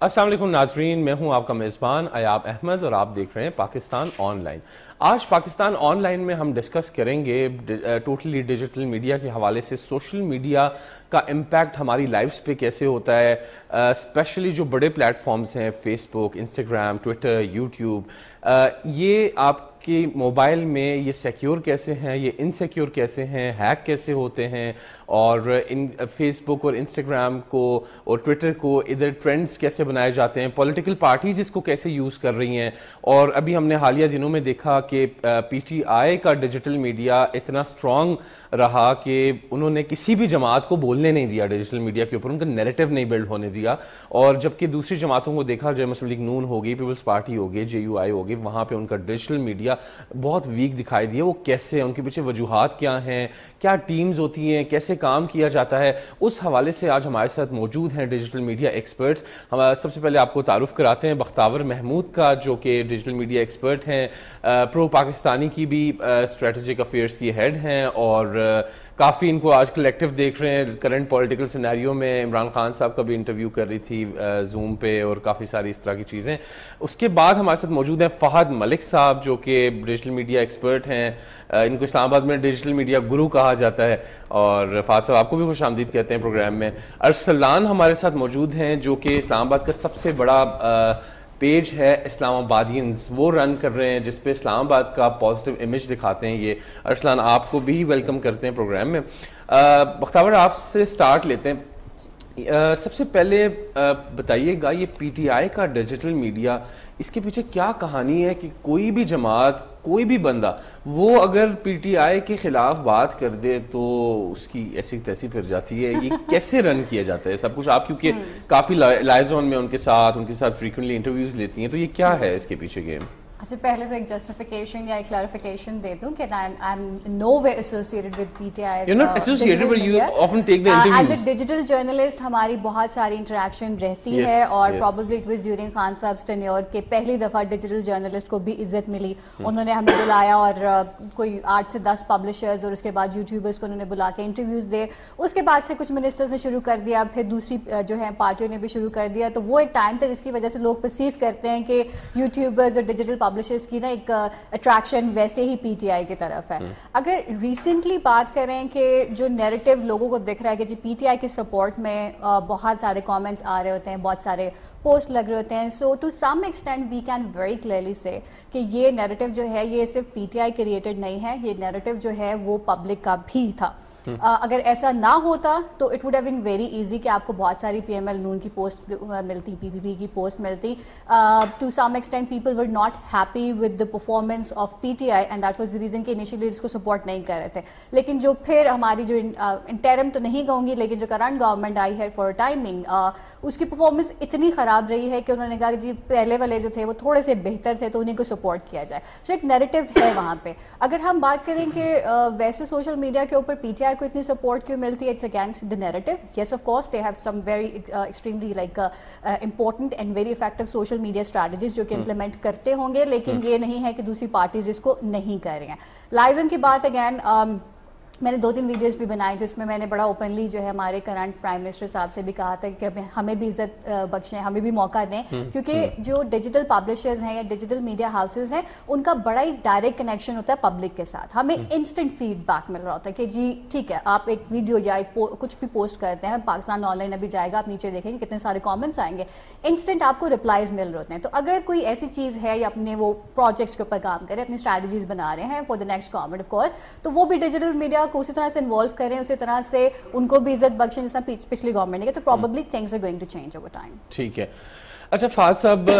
السلام علیکم ناظرین، میں ہوں آپ کا میزبان ایاب احمد اور آپ دیکھ رہے ہیں پاکستان آن لائن۔ آج پاکستان آن لائن میں ہم ڈسکس کریں گے ٹوٹلی ڈیجیٹل میڈیا کے حوالے سے سوشل میڈیا کا امپیکٹ ہماری لائفز پہ کیسے ہوتا ہے، اسپیشلی جو بڑے پلیٹ فارمز ہیں فیس بک، انسٹاگرام، ٹویٹر، یوٹیوب، یہ آپ کے موبائل میں یہ سیکیور کیسے ہیں، یہ انسیکیور کیسے ہیں، ہیک کیسے ہوتے ہیں، اور ان فیس بک اور انسٹاگرام کو اور ٹویٹر کو ادھر ٹرینڈز کیسے بنائے جاتے ہیں، پولیٹیکل پارٹیز اس کو کیسے یوز کر رہی ہیں۔ اور ابھی ہم نے حالیہ دنوں میں دیکھا کہ پی ٹی آئی کا ڈیجیٹل میڈیا اتنا اسٹرانگ رہا کہ انہوں نے کسی بھی جماعت کو بولنے نہیں دیا ڈیجیٹل میڈیا کے اوپر، ان کا نیریٹو نہیں بلڈ ہونے دیا، اور جبکہ دوسری جماعتوں کو دیکھا جائے مسلم لیگ نون ہوگی، پیپلز پارٹی ہوگی، جے یو آئی ہوگی، وہاں پہ ان کا ڈیجیٹل میڈیا بہت ویک دکھائی دیا۔ وہ کیسے، ان کے پیچھے وجوہات کیا ہیں، کیا ٹیمز ہوتی ہیں، کیسے کام کیا جاتا ہے، اس حوالے سے آج ہمارے ساتھ موجود ہیں ڈیجیٹل میڈیا ایکسپرٹس۔ ہم سب سے پہلے آپ کو تعارف کراتے ہیں بختاور محمود کا، جو کہ ڈیجیٹل میڈیا ایکسپرٹ ہیں، پرو پاکستانی کی بھی اسٹریٹجک افیئرس کی ہیڈ ہیں، اور کافی ان کو آج کل ایکٹیو دیکھ رہے ہیں کرنٹ پولیٹیکل سینیریو میں۔ عمران خان صاحب کا بھی انٹرویو کر رہی تھی زوم پہ، اور کافی ساری اس طرح کی چیزیں۔ اس کے بعد ہمارے ساتھ موجود ہیں فہد ملک صاحب، جو کہ ڈیجیٹل میڈیا ایکسپرٹ ہیں، ان کو اسلام آباد میں ڈیجیٹل میڈیا گرو کہا جاتا ہے، اور فہد صاحب آپ کو بھی خوش آمدید کہتے ہیں پروگرام میں۔ ارسلان ہمارے ساتھ موجود ہیں، جو کہ اسلام آباد کا سب سے بڑا پیج ہے اسلام آبادینز، وہ رن کر رہے ہیں، جس پہ اسلام آباد کا پازیٹیو امیج دکھاتے ہیں یہ۔ ارسلان آپ کو بھی ویلکم کرتے ہیں پروگرام میں۔ بختاور آپ سے سٹارٹ لیتے ہیں، سب سے پہلے بتائیے گا یہ پی ٹی آئی کا ڈیجیٹل میڈیا، اس کے پیچھے کیا کہانی ہے کہ کوئی بھی جماعت، کوئی بھی بندہ وہ اگر پی ٹی آئی کے خلاف بات کر دے تو اس کی ایسی تیسی پھر جاتی ہے؟ یہ کیسے رن کیا جاتا ہے سب کچھ؟ آپ کیونکہ کافی لائزون میں ان کے ساتھ فریکوینٹلی انٹرویوز لیتی ہیں، تو یہ کیا ہے اس کے پیچھے گیم؟ اچھا، پہلے تو ایک جسٹیفیکیشن یا ایک کلیریفیکیشن دے دوں کہ I am no way associated with P T I. You're not associated, but you often take the interviews. As a digital journalist ہماری بہت ساری انٹریکشن رہتی ہے، اور probably it was during Khan صاحب ٹینیور کہ پہلی دفعہ ڈیجیٹل جرنلسٹ کو بھی عزت ملی، انہوں نے ہمیں بلایا، اور کوئی 8 سے 10 پبلشرز اور اس کے بعد یوٹیوبرز کو انہوں نے بلا کے انٹرویوز دے۔ اس کے بعد سے کچھ منسٹرز نے شروع کر دیا، پھر دوسری جو ہے پارٹیوں نے بھی شروع کر دیا، تو وہ ایک ٹائم تھا جس کی وجہ سے لوگ پرسیو کرتے ہیں کہ یوٹیوبرز اور ڈیجیٹل پبلشرز کی نا ایک اٹریکشن ویسے ہی پی ٹی آئی کی طرف ہے۔ اگر ریسنٹلی بات کریں کہ جو نیریٹو لوگوں کو دکھ رہا ہے کہ جی پی ٹی آئی کے سپورٹ میں بہت سارے کامنٹس آ رہے ہوتے ہیں، بہت سارے پوسٹ لگ رہے ہوتے ہیں، so to some extent we can very clearly say کہ یہ نیریٹو جو ہے یہ صرف پی ٹی آئی کریٹڈ نہیں ہے، یہ نیریٹو جو ہے وہ پبلک کا بھی تھا۔ اگر ایسا نہ ہوتا تو it would have been very easy کہ آپ کو بہت ساری پی ایم ایل نون کی پوسٹ ملتی، پی پی پی کی پوسٹ ملتی۔ To some extent people were not happy with the performance of P T I, and that was the reason کہ انیشیلی اس کو سپورٹ نہیں کر رہے تھے۔ لیکن جو پھر ہماری جو انٹرم تو نہیں کہوں گی، لیکن جو کرنٹ گورنمنٹ آئی ہے فار ٹائمنگ، اس کی پرفارمنس اتنی خراب رہی ہے کہ انہوں نے کہا کہ جی پہلے والے جو تھے وہ تھوڑے سے بہتر تھے تو انہیں کو سپورٹ کیا جائے۔ سو ایک نیریٹو ہے وہاں پہ۔ اگر ہم بات کریں کہ ویسے سوشل میڈیا کے اوپر پی ٹی آئی کو اتنی سپورٹ کیوں ملتی ہے، it's against the narrative. Yes of course they have some very extremely like important and very effective social media strategies جو کہ امپلیمنٹ کرتے ہوں گے، لیکن یہ نہیں ہے کہ دوسری پارٹیز اس کو نہیں کر رہی ہیں۔ لائزن کی بات اگین، میں نے 2-3 ویڈیوز بھی بنائی جس میں میں نے بڑا اوپنلی جو ہے ہمارے کرنٹ پرائم منسٹر صاحب سے بھی کہا تھا کہ ہمیں بھی عزت بخشیں، ہمیں بھی موقع دیں، کیونکہ جو ڈیجیٹل پبلشرز ہیں یا ڈیجیٹل میڈیا ہاؤسز ہیں ان کا بڑا ہی ڈائریکٹ کنیکشن ہوتا ہے پبلک کے ساتھ۔ ہمیں انسٹنٹ فیڈ بیک مل رہا ہوتا ہے کہ جی ٹھیک ہے، آپ ایک ویڈیو یا کچھ بھی پوسٹ کرتے ہیں، پاکستان آن لائن ابھی جائے گا، آپ نیچے دیکھیں گے کتنے سارے کامنٹس آئیں گے، انسٹنٹ آپ کو رپلائز مل رہے ہوتے ہیں۔ تو اگر کوئی ایسی چیز ہے یا اپنے وہ پروجیکٹس کے اوپر کام کرے، اپنی اسٹریٹجیز بنا رہے ہیں for the next government of course, تو وہ بھی ڈیجیٹل میڈیا کو اسی طرح سے انوالو کریں، اسی طرح سے ان کو بھی عزت بخشیں جس طرح پچھلی گورنمنٹ نے، تو probably things are going to change over time. ٹھیک ہے، اچھا فہد صاحب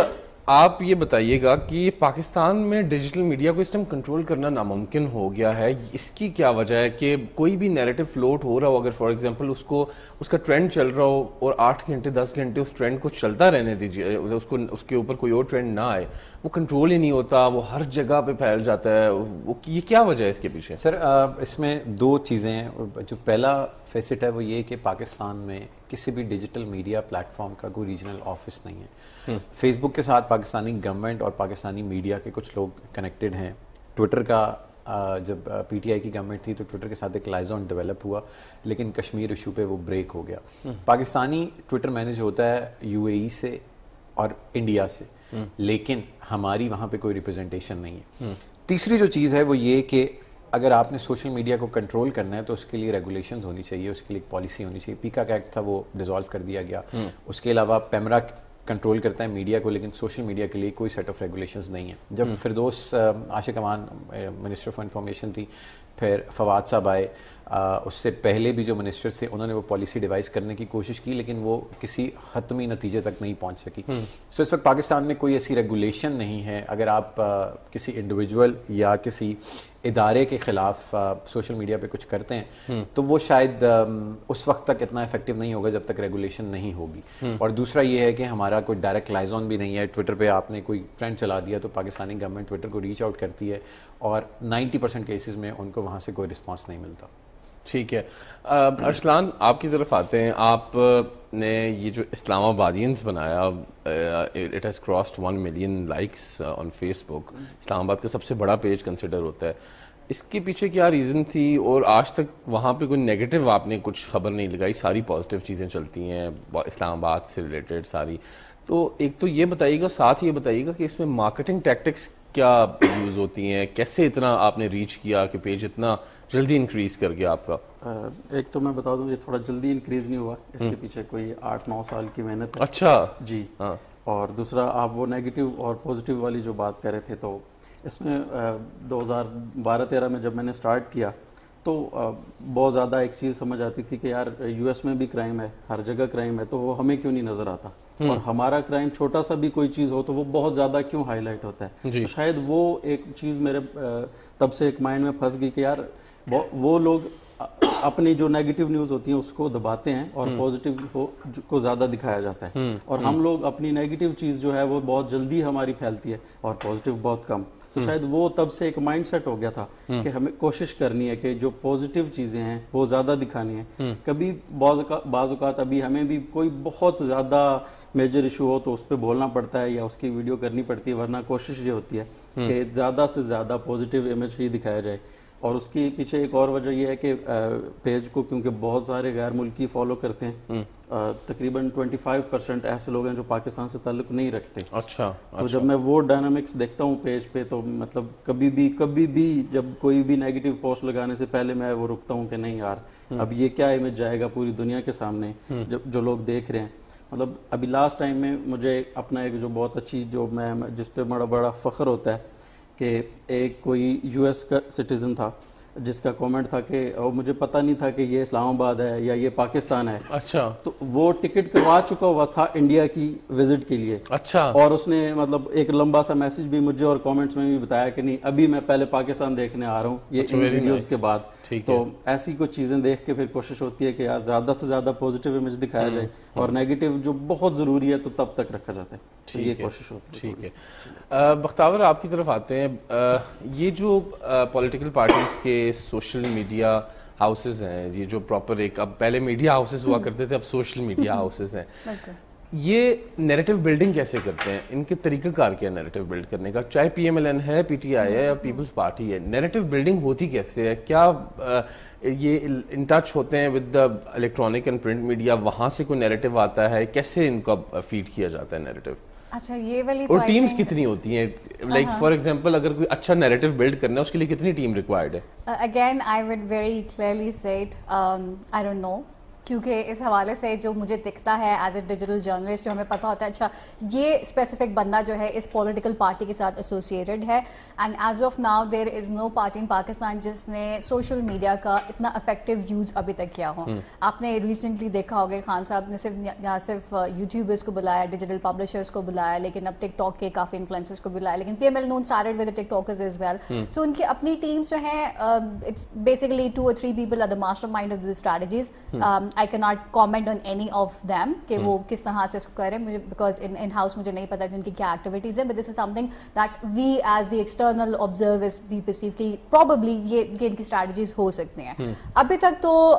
آپ یہ بتائیے گا کہ پاکستان میں ڈیجیٹل میڈیا کو اس ٹائم کنٹرول کرنا ناممکن ہو گیا ہے، اس کی کیا وجہ ہے؟ کہ کوئی بھی نیریٹو فلوٹ ہو رہا ہو، اگر فار ایگزامپل اس کا ٹرینڈ چل رہا ہو اور 8 گھنٹے 10 گھنٹے اس ٹرینڈ کو چلتا رہنے دیجیے، اس کے اوپر کوئی اور ٹرینڈ نہ آئے، وہ کنٹرول ہی نہیں ہوتا، وہ ہر جگہ پہ پھیل جاتا ہے، یہ کیا وجہ ہے اس کے پیچھے؟ سر اس میں 2 چیزیں ہیں۔ جو پہلا فیسٹ ہے وہ یہ کہ پاکستان میں کسی بھی ڈیجیٹل میڈیا پلیٹ فارم کا کوئی ریجنل آفس نہیں ہے۔ فیس بک کے ساتھ پاکستانی گورنمنٹ اور پاکستانی میڈیا کے کچھ لوگ کنیکٹڈ ہیں۔ ٹویٹر کا جب پی ٹی آئی کی گورنمنٹ تھی تو ٹویٹر کے ساتھ ایک لائزون ڈیولپ ہوا، لیکن کشمیر ایشو پہ وہ بریک ہو گیا۔ پاکستانی ٹویٹر مینیج ہوتا ہے یو اے ای سے، اور انڈیا سے, لیکن ہماری وہاں پہ کوئی ریپرزنٹیشن نہیں ہے. تیسری جو چیز ہے وہ یہ کہ اگر آپ نے سوشل میڈیا کو کنٹرول کرنا ہے تو اس کے لیے ریگولیشنز ہونی چاہیے, اس کے لیے ایک پالیسی ہونی چاہیے. پیکاک ایکٹ تھا وہ ڈیزالو کر دیا گیا. اس کے علاوہ پیمرا کنٹرول کرتا ہے میڈیا کو, لیکن سوشل میڈیا کے لیے کوئی سیٹ آف ریگولیشنز نہیں ہیں. جب فردوس عاشق امان منسٹر آف انفارمیشن تھی, پھر فواد صاحب آئے, اس سے پہلے بھی جو منسٹر تھے انہوں نے وہ پالیسی ڈیوائز کرنے کی کوشش کی, لیکن وہ کسی حتمی نتیجے تک نہیں پہنچ سکی. سو اس وقت پاکستان میں کوئی ایسی ریگولیشن نہیں ہے. اگر آپ کسی انڈیویجول یا کسی ادارے کے خلاف سوشل میڈیا پہ کچھ کرتے ہیں تو وہ شاید اس وقت تک اتنا افیکٹو نہیں ہوگا جب تک ریگولیشن نہیں ہوگی. اور دوسرا یہ ہے کہ ہمارا کوئی ڈائریکٹ لائزون بھی نہیں ہے. ٹویٹر پہ آپ نے کوئی ٹرینڈ چلا دیا تو پاکستانی گورنمنٹ ٹویٹر کو ریچ آؤٹ کرتی ہے, اور 90% کیسز میں ان کو وہاں سے کوئی رسپانس نہیں ملتا. ٹھیک ہے. ارسلان, آپ کی طرف آتے ہیں. آپ نے یہ جو اسلام آبادینز بنایا, it has crossed 1 million likes on Facebook. Islamabad کا سب سے بڑا پیج کنسیڈر ہوتا ہے. اس کے پیچھے کیا ریزن تھی, اور آج تک وہاں پہ کوئی نیگیٹو آپ نے کچھ خبر نہیں لگائی؟ ساری پازیٹیو چیزیں چلتی ہیں اسلام آباد سے ریلیٹڈ ساری. تو ایک تو یہ بتائیے گا, ساتھ یہ بتائیے گا کہ اس میں مارکیٹنگ ٹیکٹکس کیا یوز ہوتی ہیں, کیسے اتنا آپ نے ریچ کیا کہ پیج اتنا جلدی انکریز کر گیا آپ کا؟ ایک تو میں بتا دوں, یہ تھوڑا جلدی انکریز نہیں ہوا, اس کے پیچھے کوئی 8-9 سال کی محنت ہے. اچھا جی. اور دوسرا, آپ وہ نیگیٹو اور پازیٹیو والی جو بات کر رہے تھے, تو اس میں 2012-13 میں جب میں نے سٹارٹ کیا تو بہت زیادہ ایک چیز سمجھ آتی تھی کہ یار یو ایس میں بھی کرائم ہے, ہر جگہ کرائم ہے, تو وہ ہمیں کیوں نہیں نظر آتا, اور ہمارا کرائم چھوٹا سا بھی کوئی چیز ہو تو وہ بہت زیادہ کیوں ہائی لائٹ ہوتا ہے. تو شاید وہ ایک چیز میرے تب سے ایک مائنڈ میں پھنس گئی کہ یار وہ لوگ اپنی جو نیگیٹو نیوز ہوتی ہیں اس کو دباتے ہیں اور پازیٹیو کو زیادا دکھایا جاتا ہے, اور ہم لوگ اپنی نیگیٹو چیز جو ہے وہ بہت جلدی ہماری پھیلتی ہے اور پازیٹیو بہت کم. تو شاید وہ تب سے ایک مائنڈ سیٹ ہو گیا تھا کہ ہمیں کوشش کرنی ہے کہ جو پازیٹیو چیزیں ہیں وہ زیادہ دکھانی ہیں. کبھی بعض اوقات ابھی ہمیں بھی کوئی بہت زیادہ میجر ایشو ہو تو اس پہ بولنا پڑتا ہے یا اس کی ویڈیو کرنی پڑتی ہے, ورنہ کوشش یہ ہوتی ہے کہ زیادہ سے زیادہ پازیٹیو امیج ہی دکھایا جائے. اور اس کے پیچھے ایک اور وجہ یہ ہے کہ پیج کو کیونکہ بہت سارے غیر ملکی فالو کرتے ہیں, تقریباً 25% ایسے لوگ ہیں جو پاکستان سے تعلق نہیں رکھتے. اچھا. تو جب میں وہ ڈائنامکس دیکھتا ہوں پیج پہ تو مطلب کبھی بھی جب کوئی بھی نیگیٹو پوسٹ لگانے سے پہلے میں وہ رکتا ہوں کہ نہیں یار اب یہ کیا امیج جائے گا پوری دنیا کے سامنے جو لوگ دیکھ رہے ہیں. مطلب ابھی لاسٹ ٹائم میں مجھے اپنا ایک جو بہت اچھی جو میں جس پہ بڑا فخر ہوتا ہے کہ ایک کوئی یو ایس کا سٹیزن تھا جس کا کومنٹ تھا کہ مجھے پتہ نہیں تھا کہ یہ اسلام آباد ہے یا یہ پاکستان ہے. اچھا. تو وہ ٹکٹ کروا چکا ہوا تھا انڈیا کی وزٹ کے لیے. اچھا. اور اس نے مطلب ایک لمبا سا میسج بھی مجھے اور کامنٹس میں بھی بتایا کہ نہیں ابھی میں پہلے پاکستان دیکھنے آ رہا ہوں یہ ان ویڈیوز کے بعد. تو ایسی کچھ چیزیں دیکھ کے پھر کوشش ہوتی ہے کہ یار زیادہ سے زیادہ پازیٹیو امیج دکھایا جائے, اور نیگیٹو جو بہت ضروری ہے تو تب تک رکھا جاتا ہے. یہ کوشش ہوتی ہے. ٹھیک ہے. بختاور, آپ کی طرف آتے ہیں. یہ جو پولیٹیکل پارٹیز کے سوشل میڈیا ہاؤسز ہیں, یہ جو پراپر ایک اب پہلے میڈیا ہاؤسز ہوا کرتے تھے اب سوشل میڈیا ہاؤسز ہیں, یہ نیریٹو بلڈنگ کیسے کرتے ہیں؟ ان کے طریقہ کار کیا نیریٹو بلڈ کرنے کا؟ چاہے پی ایم ایل این ہے, پی ٹی آئی ہے یا پیپلز پارٹی ہے, نیریٹو بلڈنگ ہوتی کیسے ہے؟ کیا یہ ان ٹچ ہوتے ہیں with the electronic and print media, وہاں سے کوئی نیریٹو آتا ہے, کیسے ان کا فیڈ کیا جاتا ہے نیریٹو؟ اچھا, یہ والی اور ٹیمز کتنی ہوتی ہیں؟ لائک فار ایگزامپل اگر کوئی اچھا نیریٹو بلڈ کرنا ہے اس کے لیے کتنی ٹیم ریکوائرڈ ہے؟ Again I would very clearly سے اٹ آئی ڈونٹ نو, کیونکہ اس حوالے سے جو مجھے دکھتا ہے ایز اے ڈیجیٹل جرنلسٹ, جو ہمیں پتہ ہوتا ہے اچھا یہ اسپیسیفک بندہ جو ہے اس پولیٹیکل پارٹی کے ساتھ ایسوسیٹڈ ہے, and as of now there is no party in Pakistan جس نے سوشل میڈیا کا اتنا افیکٹو یوز ابھی تک کیا ہو. آپ نے ریسنٹلی دیکھا ہوگا خان صاحب نے صرف یوٹیوبرس کو بلایا, ڈیجیٹل پبلشرس کو بلایا, لیکن اب ٹک ٹاک کے کافی انفلوئنسرس کو بلایا, لیکن P M L N started with TikTokers as well. So ان کی اپنی ٹیمس جو ہیں it's basically 2 or 3 people are the mastermind of the strategies. I cannot comment on any of them کہ وہ کس طرح سے اس کو کریں, مجھے بیکاز ان ہاؤس مجھے نہیں پتا کہ ان کی کیا ایکٹیویٹیز ہیں, but this is something that we as the external observers بھی پرسیو کہ پروبیبلی یہ ان کی اسٹریٹجیز ہو سکتی ہیں. ابھی تک تو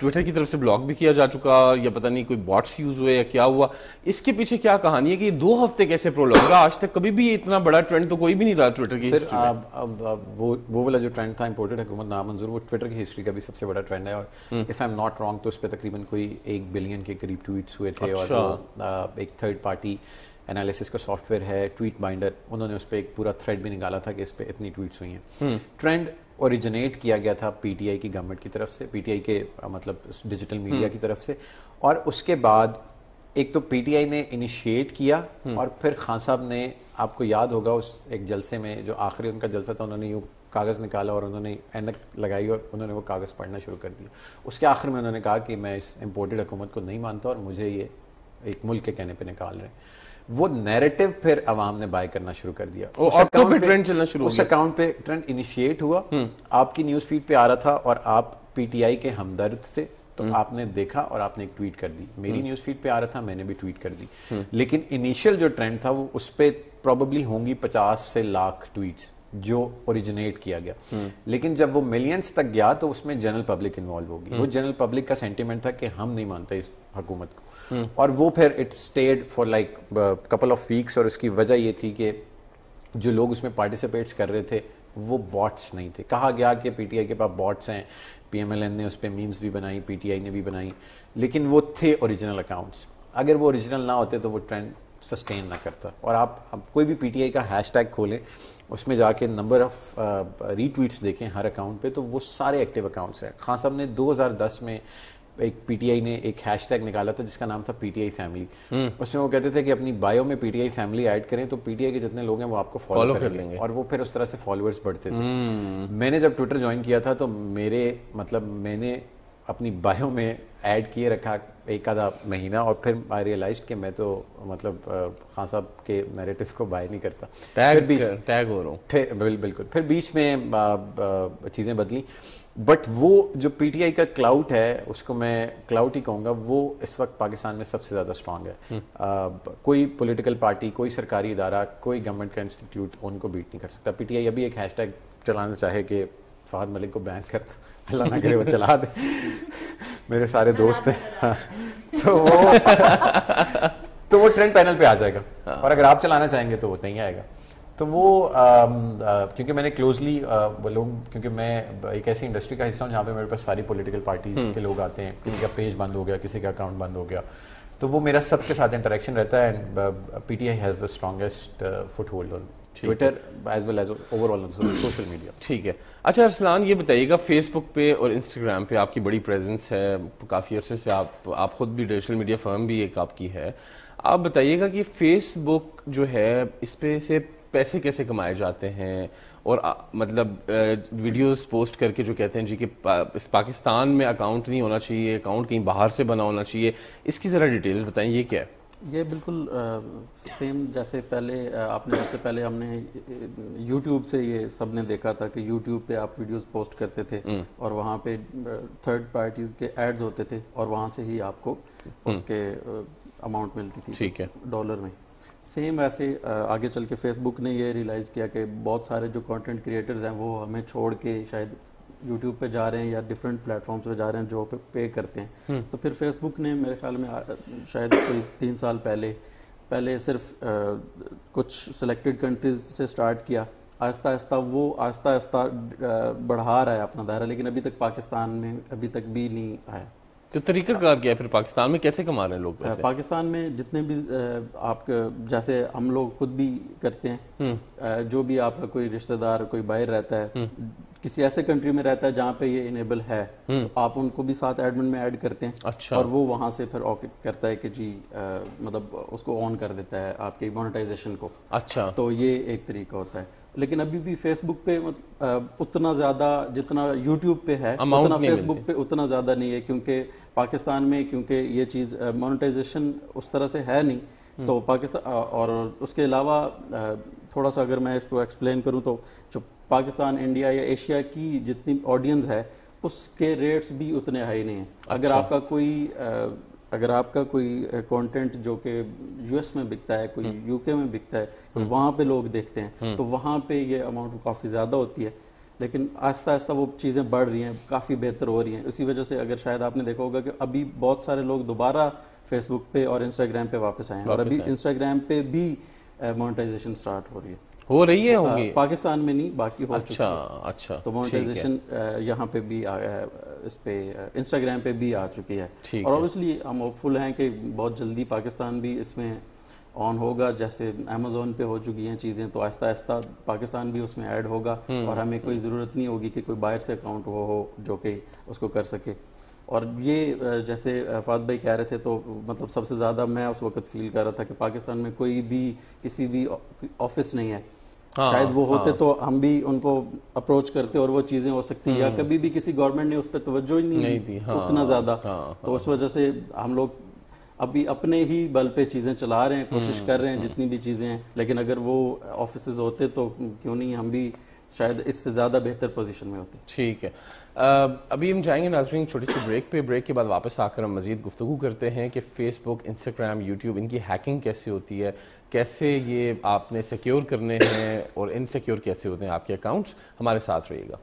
ٹویٹر کی طرف سے بلاک بھی کیا جا چکا یا پتہ نہیں کوئی باٹس یوز ہوئے یا کیا ہوا, اس کے پیچھے کیا کہانی ہے کہ یہ 2 ہفتے کیسے پرولونگ رہا؟ آج تک کبھی بھی اتنا بڑا ٹرینڈ تو کوئی بھی نہیں رہا ٹویٹر کی ہسٹری میں. اب وہ والا جو ٹرینڈ تھا امپورٹڈ حکومت نامنظور, وہ ٹویٹر کی ہسٹری کا بھی سب سے بڑا ٹرینڈ ہے, اور if I am not wrong تو اس پہ تقریباً کوئی 1 بلین کے قریب ٹویٹس ہوئے تھے, اور ایک تھرڈ پارٹی انالیسس کا سافٹ ویئر ہے ٹویٹ بائنڈر, انہوں نے اس پہ ایک پورا تھریڈ بھی نکالا تھا کہ اس پہ اتنی ٹویٹس ہوئی ہیں. ٹرینڈ اوریجنیٹ کیا گیا تھا پی ٹی آئی کی گورنمنٹ کی طرف سے, پی ٹی آئی کے مطلب ڈیجیٹل میڈیا کی طرف سے, اور اس کے بعد ایک تو پی ٹی آئی نے انیشیٹ کیا, اور پھر خان صاحب نے, آپ کو یاد ہوگا اس ایک جلسے میں جو آخری ان کا جلسہ تھا, انہوں نے یوں کاغذ نکالا اور انہوں نے اینک لگائی اور انہوں نے وہ کاغذ پڑھنا شروع کر دیا. اس کے آخر میں انہوں نے کہا کہ میں اس امپورٹڈ حکومت کو نہیں مانتا اور مجھے یہ ایک ملک کے کہنے پہ نکال رہے ہیں. وہ نیریٹو پھر عوام نے بائی کرنا شروع کر دیا, اس اکاؤنٹ پہ ٹرینڈ انیشیٹ ہوا, آپ کی نیوز فیڈ پہ آ رہا تھا اور آپ پی ٹی آئی کے ہمدرد تھے تو آپ نے دیکھا اور آپ نے ایک ٹویٹ کر دی. میری نیوز فیڈ پہ آ رہا تھا, میں نے بھی ٹویٹ کر دی. لیکن انیشیل جو ٹرینڈ تھا وہ اس پہ پروبیبلی ہوں گی 50 سے لاکھ ٹویٹس جو اوریجنیٹ کیا گیا. لیکن جب وہ ملینز تک گیا تو اس میں جنرل پبلک انوالو ہوگی. وہ جنرل پبلک کا سینٹیمنٹ تھا کہ ہم نہیں مانتے اس حکومت کو, اور وہ پھر it stayed for like couple of weeks. اور اس کی وجہ یہ تھی کہ جو لوگ اس میں پارٹیسپیٹس کر رہے تھے وہ باٹس نہیں تھے. کہا گیا کہ پی ٹی آئی کے پاس باٹس ہیں, پی ایم ایل این نے اس پہ میمز بھی بنائی, پی ٹی آئی نے بھی بنائی, لیکن وہ تھے اوریجنل اکاؤنٹس. اگر وہ اوریجنل نہ ہوتے تو وہ ٹرینڈ سسٹین نہ کرتا. اور آپ کوئی بھی پی ٹی آئی کا ہیش ٹیگ کھولیں, اس میں جا کے نمبر آف ری ٹویٹس دیکھیں ہر اکاؤنٹ پہ, تو وہ سارے ایکٹیو اکاؤنٹس ہیں. خان صاحب نے 2010 میں ایک پی ٹی آئی نے ایک ہیش ٹیگ نکالا تھا جس کا نام تھا پی ٹی آئی فیملی. اس میں وہ کہتے تھے کہ اپنی بایو میں P T I family add کریں تو پی ٹی آئی کے جتنے لوگ ہیں وہ آپ کو فالو کر لیں گے, اور وہ پھر اس طرح سے فالوورز بڑھتے تھے. میں نے جب ٹویٹر جوائن کیا تھا تو میں نے اپنی بایو میں ایڈ کیے رکھا ایک آدھا مہینہ, اور پھر آئی ریئلائزڈ کہ میں تو مطلب خان صاحب کے نیریٹو کو بائی نہیں کرتا. ٹیگ ہو رہا ہوں بالکل. پھر بیچ میں چیزیں بدلی, بٹ وہ جو پی ٹی آئی کا کلاؤٹ ہے اس کو میں کلاؤٹ ہی کہوں گا, وہ اس وقت پاکستان میں سب سے زیادہ اسٹرانگ ہے. کوئی پولیٹیکل پارٹی, کوئی سرکاری ادارہ, کوئی گورنمنٹ کا انسٹیٹیوٹ ان کو بیٹ نہیں کر سکتا. پی ٹی آئی ابھی ایک ہیش ٹیگ چلانا چاہے کہ فہد ملک کو بین کر دو, اللہ نہ کرے وہ چلا دے, میرے سارے دوست ہیں, تو وہ ٹرینڈ پینل پہ آ جائے گا. اور اگر آپ چلانا چاہیں گے تو وہ نہیں آئے گا. تو وہ کیونکہ میں نے کلوزلی لوگ, کیونکہ میں ایک ایسی انڈسٹری کا حصہ ہوں جہاں پہ میرے پاس ساری پولیٹیکل پارٹیز کے لوگ آتے ہیں, کسی کا پیج بند ہو گیا, کسی کا اکاؤنٹ بند ہو گیا, تو وہ میرا سب کے ساتھ انٹریکشن رہتا ہے. P T I has the strongest foothold on Twitter as well as overall social media. ٹھیک ہے. اچھا ارسلان, یہ بتائیے گا فیس بک پہ اور انسٹاگرام پہ آپ کی بڑی پریزنس ہے, کافی عرصے سے آپ خود بھی ڈیجیٹل میڈیا فرم بھی ایک آپ کی ہے. آپ بتائیے گا کہ فیس بک جو ہے اس پہ سے پیسے کیسے کمائے جاتے ہیں, اور مطلب ویڈیوز پوسٹ کر کے جو کہتے ہیں جی کہ پاکستان میں اکاؤنٹ نہیں ہونا چاہیے, اکاؤنٹ کہیں باہر سے بنا ہونا چاہیے, اس کی ذرا ڈیٹیلز بتائیں, یہ کیا ہے؟ یہ بالکل سیم جیسے پہلے آپ نے, اس سے پہلے ہم نے یوٹیوب سے یہ سب نے دیکھا تھا کہ یوٹیوب پہ آپ ویڈیوز پوسٹ کرتے تھے اور وہاں پہ تھرڈ پارٹیز کے ایڈز ہوتے تھے اور وہاں سے ہی آپ کو اس کے اماؤنٹ ملتی تھی. ٹھیک ہے, ڈالر میں. سیم ایسے آگے چل کے فیس بک نے یہ ریئلائز کیا کہ بہت سارے جو کانٹینٹ کریٹرز ہیں وہ ہمیں چھوڑ کے شاید یوٹیوب پہ جا رہے ہیں یا ڈفرینٹ پلیٹ فارمس پہ جا رہے ہیں جو پے کرتے ہیں. تو پھر فیس بک نے میرے خیال میں شاید کوئی 3 سال پہلے صرف کچھ سلیکٹڈ کنٹریز سے سٹارٹ کیا, آہستہ آہستہ بڑھا رہا ہے اپنا دائرہ, لیکن ابھی تک پاکستان میں ابھی تک بھی نہیں آیا. تو طریقہ کار کیا ہے پھر پاکستان میں, کیسے کما رہے ہیں لوگ پیسے؟ پاکستان میں جتنے بھی آپ جیسے ہم لوگ خود بھی کرتے ہیں, جو بھی آپ کا کوئی رشتہ دار کوئی باہر رہتا ہے, کسی ایسے کنٹری میں رہتا ہے جہاں پہ یہ انیبل ہے, تو آپ ان کو بھی ساتھ ایڈمن میں ایڈ کرتے ہیں. اچھا. اور وہ وہاں سے پھر کرتا ہے کہ جی مطلب اس کو آن کر دیتا ہے آپ کی مونیٹائزیشن کو. اچھا. تو یہ ایک طریقہ ہوتا ہے. لیکن ابھی بھی فیس بک پہ اتنا زیادہ جتنا یوٹیوب پہ ہے اتنا فیس بک پہ اتنا زیادہ نہیں ہے, کیونکہ پاکستان میں کیونکہ یہ چیز مونیٹائزیشن اس طرح سے ہے نہیں. تو پاکستان, اور اس کے علاوہ تھوڑا سا اگر میں اس کو ایکسپلین کروں تو جو پاکستان, انڈیا یا ایشیا کی جتنی آڈینس ہے اس کے ریٹس بھی اتنے ہائی نہیں ہیں. اگر آپ کا کوئی کانٹینٹ جو کہ یو ایس میں بکتا ہے, کوئی یو کے میں بکتا ہے, وہاں پہ لوگ دیکھتے ہیں, تو وہاں پہ یہ اماؤنٹ کافی زیادہ ہوتی ہے. لیکن آہستہ آہستہ وہ چیزیں بڑھ رہی ہیں, کافی بہتر ہو رہی ہیں. اسی وجہ سے اگر شاید آپ نے دیکھا ہوگا کہ ابھی بہت سارے لوگ دوبارہ فیس بک پہ اور انسٹاگرام پہ واپس آئے ہیں, اور ابھی انسٹاگرام پہ بھی مونیٹائزیشن سٹارٹ ہو رہی ہے پاکستان میں نہیں, باقی ہو چکی ہے. اچھا, تو مونیٹائزیشن یہاں پہ بھی اس پہ انسٹاگرام پہ بھی آ چکی ہے, اور اوبیسلی ہم ہوپ فل ہیں کہ بہت جلدی پاکستان بھی اس میں آن ہوگا. جیسے امیزون پہ ہو چکی ہیں چیزیں, تو آہستہ آہستہ پاکستان بھی اس میں ایڈ ہوگا, اور ہمیں کوئی ضرورت نہیں ہوگی کہ کوئی باہر سے اکاؤنٹ ہو جو کہ اس کو کر سکے. اور یہ جیسے فہد بھائی کہہ رہے تھے, تو مطلب سب سے زیادہ میں اس وقت فیل کر رہا تھا کہ پاکستان میں کوئی بھی کسی بھی آفس نہیں ہے. شاید وہ ہوتے تو ہم بھی ان کو اپروچ کرتے اور وہ چیزیں ہو سکتی, یا کبھی بھی کسی گورنمنٹ نے اس پہ توجہ ہی نہیں دی اتنا زیادہ. تو اس وجہ سے ہم لوگ ابھی اپنے ہی بل پہ چیزیں چلا رہے ہیں, کوشش کر رہے ہیں جتنی بھی چیزیں ہیں. لیکن اگر وہ آفیسز ہوتے تو کیوں نہیں ہم بھی شاید اس سے زیادہ بہتر پوزیشن میں ہوتے. ٹھیک ہے, ابھی ہم جائیں گے ناظرین چھوٹی سی بریک پہ. بریک کے بعد واپس آ کر ہم مزید گفتگو کرتے ہیں کہ فیس بک, انسٹاگرام, یوٹیوب, ان کی ہیکنگ کیسے ہوتی ہے, کیسے یہ آپ نے سیکیور کرنے ہیں, اور انسیکیور کیسے ہوتے ہیں آپ کے اکاؤنٹس. ہمارے ساتھ رہیے گا.